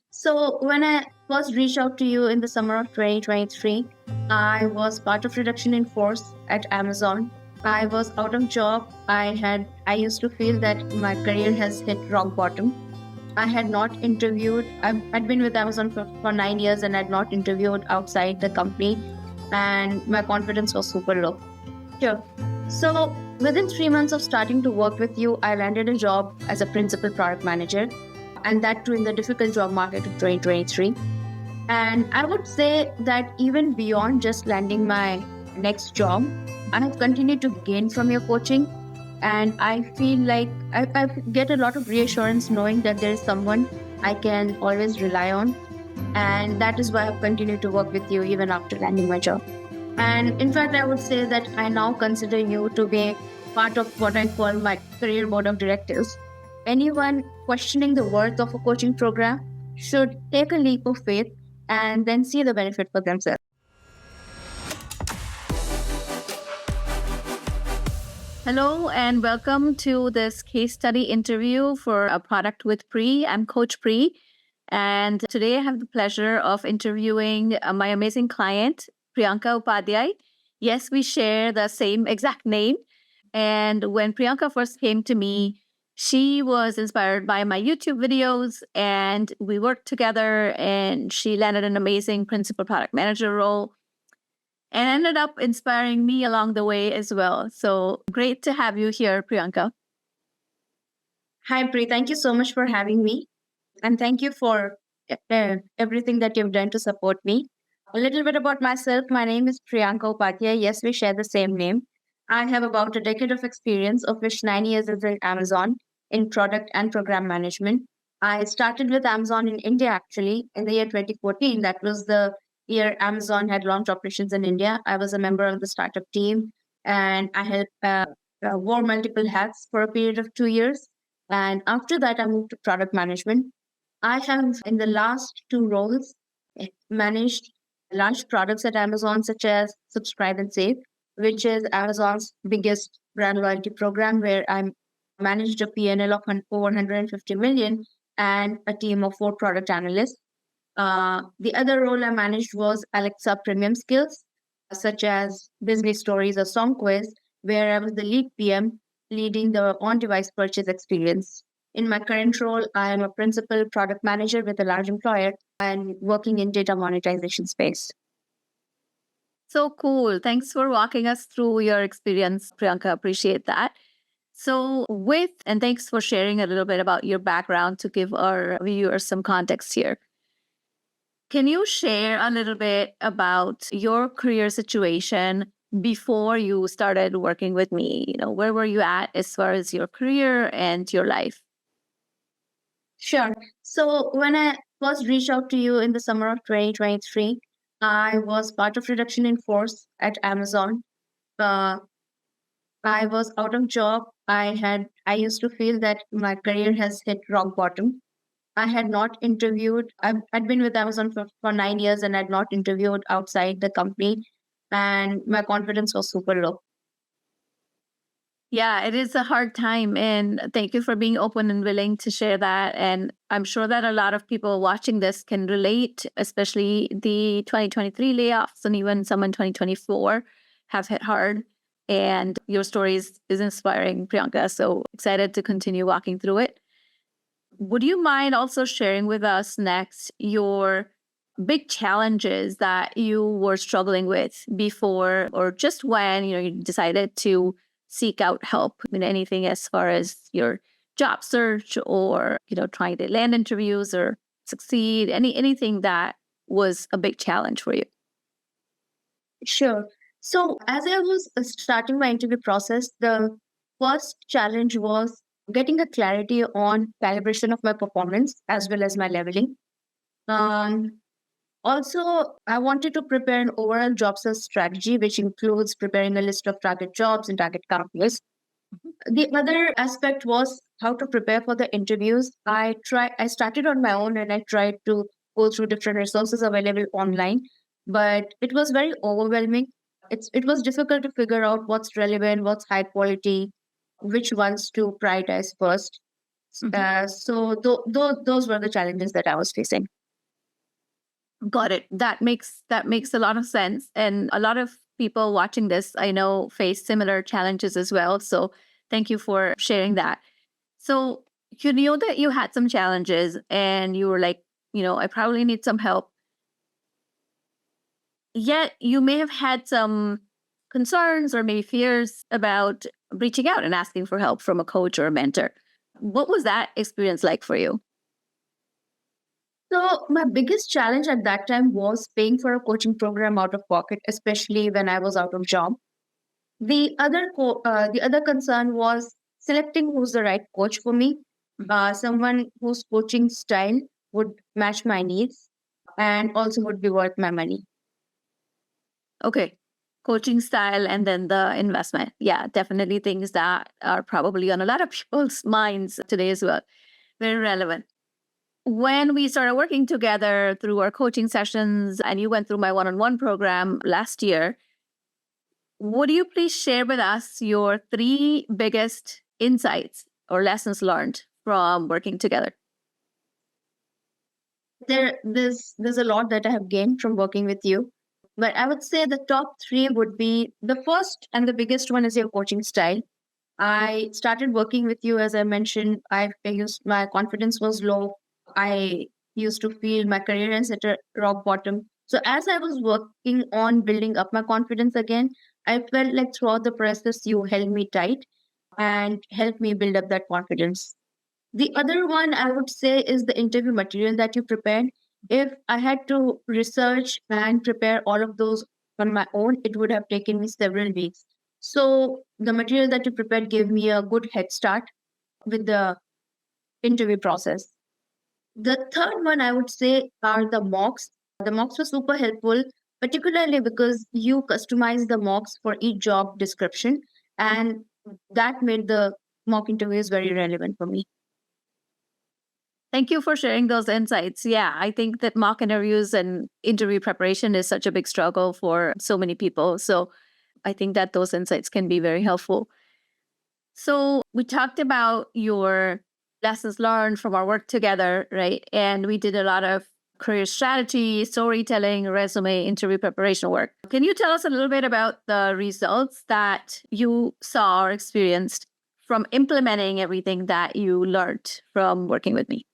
So when I first reached out to you in the summer of 2023, I was part of reduction in force at Amazon. I was out of job. I used to feel that my career has hit rock bottom. I had not interviewed. I'd been with Amazon for 9 years and had not interviewed outside the company, and my confidence was super low. Sure. So within 3 months of starting to work with you, I landed a job as a principal product manager, and that too in the difficult job market of 2023. And I would say that even beyond just landing my next job, I have continued to gain from your coaching. And I feel like I get a lot of reassurance knowing that there is someone I can always rely on. And that is why I've continued to work with you even after landing my job. And in fact, I would say that I now consider you to be part of what I call my career board of directors. Anyone questioning the worth of a coaching program should take a leap of faith and then see the benefit for themselves. Hello, and welcome to this case study interview for a product with Pri. I'm Coach Pri, and today I have the pleasure of interviewing my amazing client, Priyanka Upadhyay. Yes, we share the same exact name. And when Priyanka first came to me, she was inspired by my YouTube videos, and we worked together, and she landed an amazing principal product manager role and ended up inspiring me along the way as well. So great to have you here, Priyanka. Hi, Pri. Thank you so much for having me. And thank you for everything that you've done to support me. A little bit about myself. My name is Priyanka Upadhyay. Yes, we share the same name. I have about a decade of experience, of which 9 years is at Amazon in product and program management. I started with Amazon in India actually in the year 2014. That was the year Amazon had launched operations in India. I was a member of the startup team, and I helped wore multiple hats for a period of 2 years. And after that, I moved to product management. I have, in the last two roles, managed large products at Amazon, such as Subscribe and Save, which is Amazon's biggest brand loyalty program, where I managed a P&L of over 150 million and a team of 4 product analysts. The other role I managed was Alexa Premium Skills, such as Disney Stories or Song Quiz, where I was the lead PM leading the on-device purchase experience. In my current role, I am a principal product manager with a large employer and working in data monetization space. So cool. Thanks for walking us through your experience, Priyanka. Appreciate that. And thanks for sharing a little bit about your background to give our viewers some context here. Can you share a little bit about your career situation before you started working with me? Where were you at as far as your career and your life? Sure. So when I first reached out to you in the summer of 2023, I was part of reduction in force at Amazon. I was out of job. I used to feel that my career has hit rock bottom. I had not interviewed. I'd been with Amazon for 9 years and had not interviewed outside the company, and my confidence was super low. Yeah, it is a hard time. And thank you for being open and willing to share that. And I'm sure that a lot of people watching this can relate, especially the 2023 layoffs and even some in 2024 have hit hard. And your story is inspiring, Priyanka. So excited to continue walking through it. Would you mind also sharing with us next your big challenges that you were struggling with before or just when you decided to seek out help in anything as far as your job search or trying to land interviews or succeed, anything that was a big challenge for you? Sure. So as I was starting my interview process, the first challenge was getting a clarity on calibration of my performance as well as my leveling. Also, I wanted to prepare an overall job search strategy, which includes preparing a list of target jobs and target companies. The other aspect was how to prepare for the interviews. I started on my own and I tried to go through different resources available online, but it was very overwhelming. It was difficult to figure out what's relevant, what's high quality, which ones to prioritize first. Those were the challenges that I was facing. Got it. That makes a lot of sense. And a lot of people watching this, I know, face similar challenges as well. So thank you for sharing that. So you knew that you had some challenges and you were like, I probably need some help. Yet you may have had some concerns or maybe fears about reaching out and asking for help from a coach or a mentor. What was that experience like for you? So my biggest challenge at that time was paying for a coaching program out of pocket, especially when I was out of job. The other concern was selecting who's the right coach for me, someone whose coaching style would match my needs and also would be worth my money. Okay. Coaching style and then the investment. Yeah, definitely things that are probably on a lot of people's minds today as well. Very relevant. When we started working together through our coaching sessions and you went through my one-on-one program last year, would you please share with us your three biggest insights or lessons learned from working together? There's a lot that I have gained from working with you. But I would say the top three would be the first and the biggest one is your coaching style. I started working with you, as I mentioned. I used my confidence was low. I used to feel my career is at a rock bottom. So as I was working on building up my confidence again, I felt like throughout the process you held me tight and helped me build up that confidence. The other one I would say is the interview material that you prepared. If I had to research and prepare all of those on my own, it would have taken me several weeks. So the material that you prepared gave me a good head start with the interview process. The third one I would say are the mocks. The mocks were super helpful, particularly because you customized the mocks for each job description, and that made the mock interviews very relevant for me. Thank you for sharing those insights. Yeah, I think that mock interviews and interview preparation is such a big struggle for so many people. So I think that those insights can be very helpful. So we talked about your lessons learned from our work together, right? And we did a lot of career strategy, storytelling, resume, interview preparation work. Can you tell us a little bit about the results that you saw or experienced from implementing everything that you learned from working with me?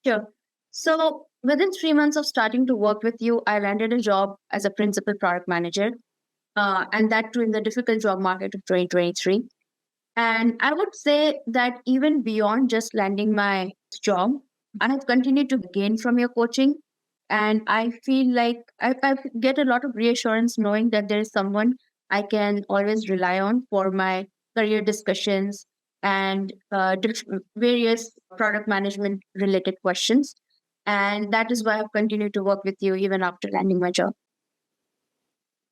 Sure. So within 3 months of starting to work with you, I landed a job as a principal product manager, and that too in the difficult job market of 2023. And I would say that even beyond just landing my job, I have continued to gain from your coaching. And I feel like I get a lot of reassurance knowing that there is someone I can always rely on for my career discussions and various product management related questions. And that is why I've continued to work with you even after landing my job.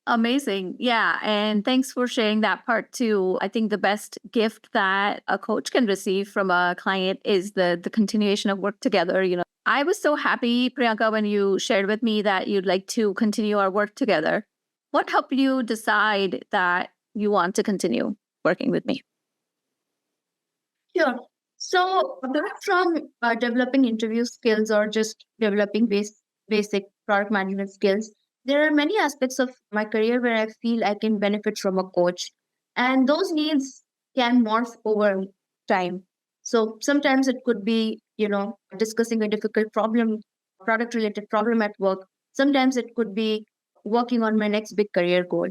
Amazing. Yeah. And thanks for sharing that part too. I think the best gift that a coach can receive from a client is the continuation of work together. I was so happy, Priyanka, when you shared with me that you'd like to continue our work together. What helped you decide that you want to continue working with me? Sure. So apart from developing interview skills or just developing basic product management skills, there are many aspects of my career where I feel I can benefit from a coach. And those needs can morph over time. So sometimes it could be, discussing a difficult problem, product related problem at work. Sometimes it could be working on my next big career goal.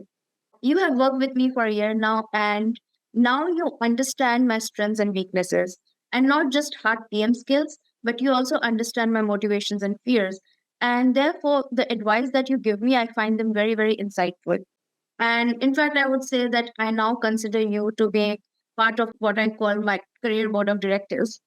You have worked with me for a year now, and now you understand my strengths and weaknesses, and not just hard PM skills, but you also understand my motivations and fears. And therefore, the advice that you give me, I find them very, very insightful. And in fact, I would say that I now consider you to be part of what I call my career board of directors.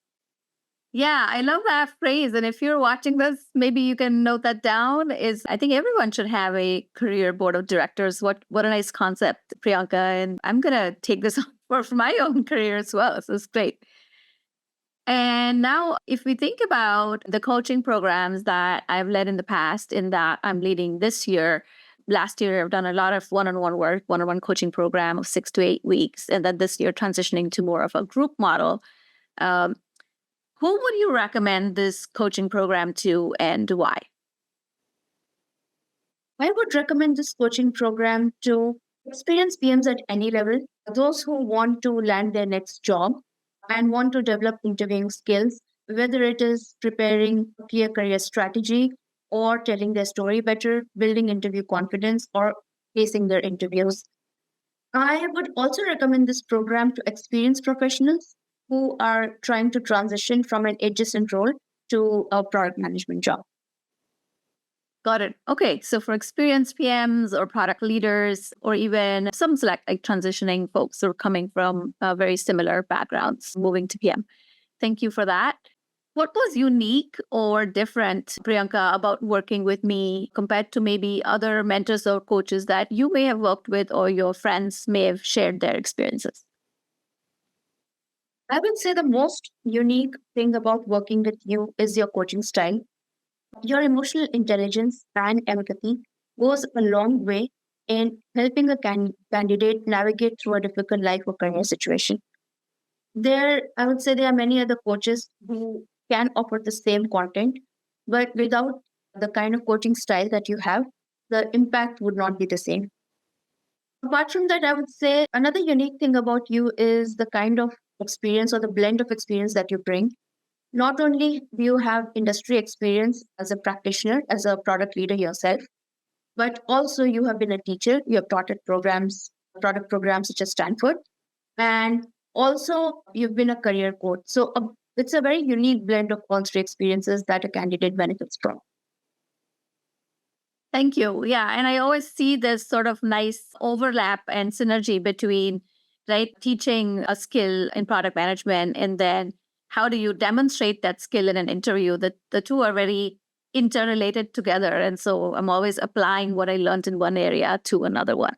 Yeah, I love that phrase. And if you're watching this, maybe you can note that down. Is I think everyone should have a career board of directors. What a nice concept, Priyanka. And I'm gonna take this on for my own career as well. So it's great. And now, if we think about the coaching programs that I've led in the past, in that I'm leading this year, last year I've done a lot of one-on-one work, one-on-one coaching program of 6 to 8 weeks, and then this year transitioning to more of a group model. Um, Who would you recommend this coaching program to and why? I would recommend this coaching program to experienced PMs at any level, those who want to land their next job and want to develop interviewing skills, whether it is preparing a clear career strategy or telling their story better, building interview confidence, or facing their interviews. I would also recommend this program to experienced professionals who are trying to transition from an adjacent role to a product management job. Got it. Okay. So for experienced PMs or product leaders, or even some select like transitioning folks who are coming from very similar backgrounds, moving to PM. Thank you for that. What was unique or different, Priyanka, about working with me compared to maybe other mentors or coaches that you may have worked with or your friends may have shared their experiences? I would say the most unique thing about working with you is your coaching style. Your emotional intelligence and empathy goes a long way in helping a candidate navigate through a difficult life or career situation. I would say there are many other coaches who can offer the same content, but without the kind of coaching style that you have, the impact would not be the same. Apart from that, I would say another unique thing about you is the kind of experience or the blend of experience that you bring. Not only do you have industry experience as a practitioner, as a product leader yourself, but also you have been a teacher. You have taught at product programs such as Stanford, and also you've been a career coach. So it's a very unique blend of all three experiences that a candidate benefits from. Thank you. Yeah. And I always see this sort of nice overlap and synergy between, right, teaching a skill in product management and then how do you demonstrate that skill in an interview? The two are very interrelated together. And so I'm always applying what I learned in one area to another one.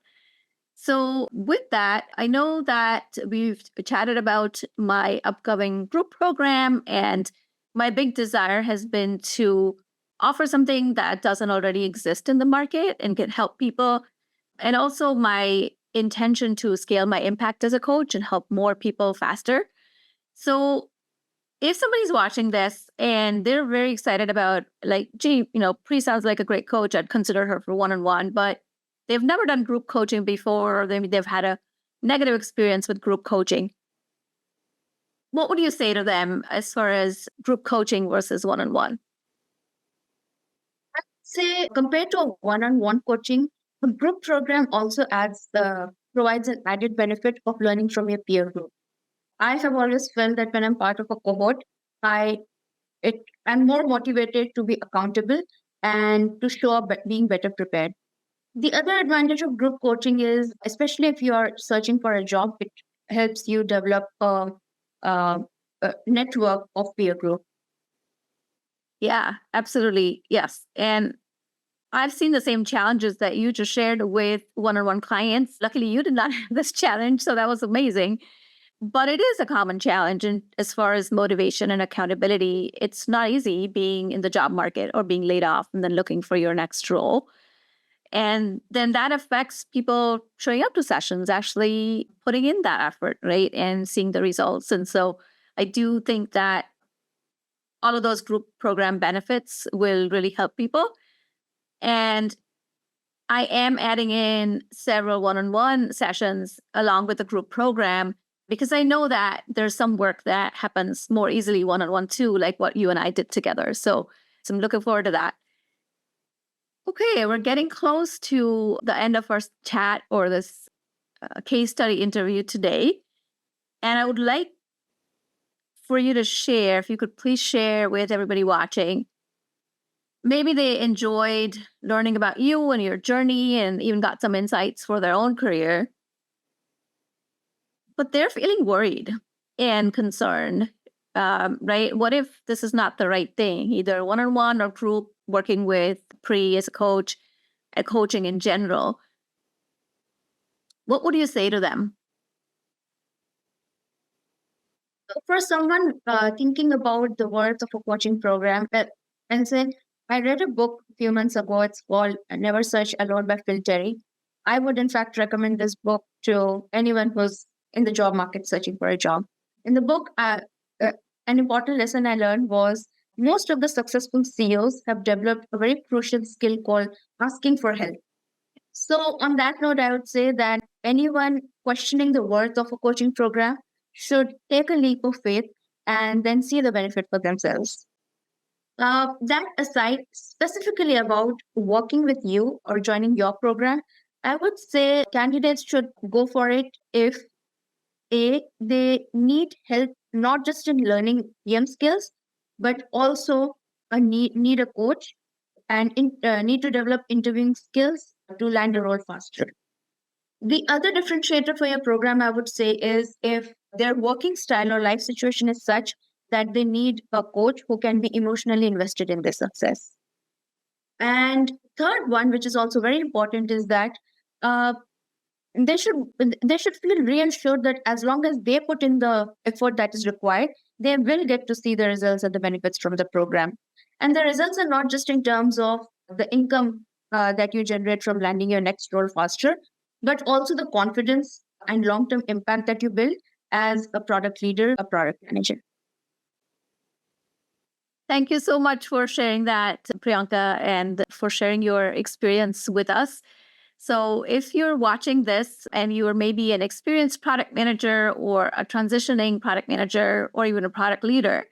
So, with that, I know that we've chatted about my upcoming group program, and my big desire has been to offer something that doesn't already exist in the market and can help people. And also, my intention to scale my impact as a coach and help more people faster. So, if somebody's watching this and they're very excited about, like, gee, Pri sounds like a great coach, I'd consider her for one on one, but they've never done group coaching before, or maybe they've had a negative experience with group coaching. What would you say to them as far as group coaching versus one on one? Say compared to a one-on-one coaching, a group program also provides an added benefit of learning from your peer group. I have always felt that when I'm part of a cohort, I I'm more motivated to be accountable and to show up being better prepared. The other advantage of group coaching is, especially if you are searching for a job, it helps you develop a, a network of peer group. Yeah, absolutely. Yes. And I've seen the same challenges that you just shared with one on one clients. Luckily, you did not have this challenge. So that was amazing. But it is a common challenge. And as far as motivation and accountability, it's not easy being in the job market or being laid off and then looking for your next role. And then that affects people showing up to sessions, actually putting in that effort, right? And seeing the results. And so I do think that all of those group program benefits will really help people. And I am adding in several one on one sessions along with the group program because I know that there's some work that happens more easily one on one too, like what you and I did together. So I'm looking forward to that. Okay, we're getting close to the end of our chat or this case study interview today. And I would like for you to share, if you could please share with everybody watching, maybe they enjoyed learning about you and your journey and even got some insights for their own career, but they're feeling worried and concerned, right? What if this is not the right thing, either one on one or group working with Pri as a coach, and coaching in general? What would you say to them? For someone thinking about the worth of a coaching program, and say, I read a book a few months ago. It's called Never Search Alone by Phil Terry. I would, in fact, recommend this book to anyone who's in the job market searching for a job. In the book, an important lesson I learned was most of the successful CEOs have developed a very crucial skill called asking for help. So, on that note, I would say that anyone questioning the worth of a coaching program should take a leap of faith and then see the benefit for themselves. That aside, specifically about working with you or joining your program, I would say candidates should go for it if they need help not just in learning PM skills, but also need a coach and need to develop interviewing skills to land a role faster. The other differentiator for your program, I would say, is if their working style or life situation is such that they need a coach who can be emotionally invested in their success. And third one, which is also very important, is that uh, they should they should feel reassured that as long as they put in the effort that is required, they will get to see the results and the benefits from the program. And the results are not just in terms of the income that you generate from landing your next role faster, but also the confidence and long-term impact that you build as a product leader, a product manager. Thank you so much for sharing that, Priyanka, and for sharing your experience with us. So, if you're watching this and you are maybe an experienced product manager or a transitioning product manager or even a product leader,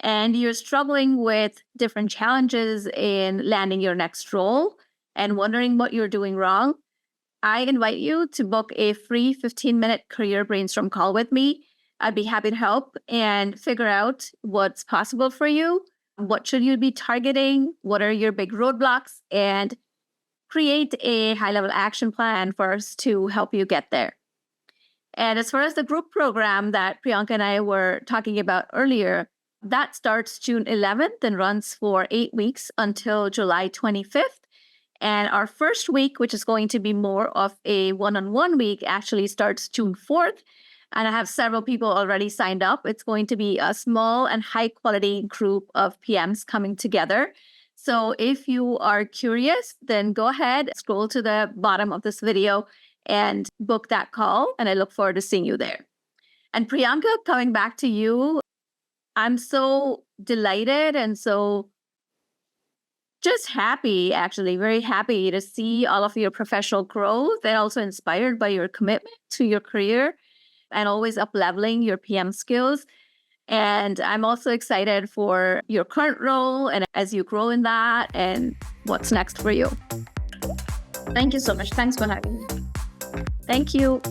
and you're struggling with different challenges in landing your next role and wondering what you're doing wrong, I invite you to book a free 15-minute career brainstorm call with me. I'd be happy to help and figure out what's possible for you. What should you be targeting? What are your big roadblocks? And create a high-level action plan for us to help you get there. And as far as the group program that Priyanka and I were talking about earlier, that starts June 11th and runs for 8 weeks until July 25th. And our first week, which is going to be more of a one-on-one week, actually starts June 4th. And I have several people already signed up. It's going to be a small and high-quality group of PMs coming together. So if you are curious, then go ahead, scroll to the bottom of this video and book that call. And I look forward to seeing you there. And Priyanka, coming back to you, I'm so delighted and so just happy, actually, very happy to see all of your professional growth and also inspired by your commitment to your career and always up-leveling your PM skills. And I'm also excited for your current role and as you grow in that and what's next for you. Thank you so much. Thanks for having me. Thank you.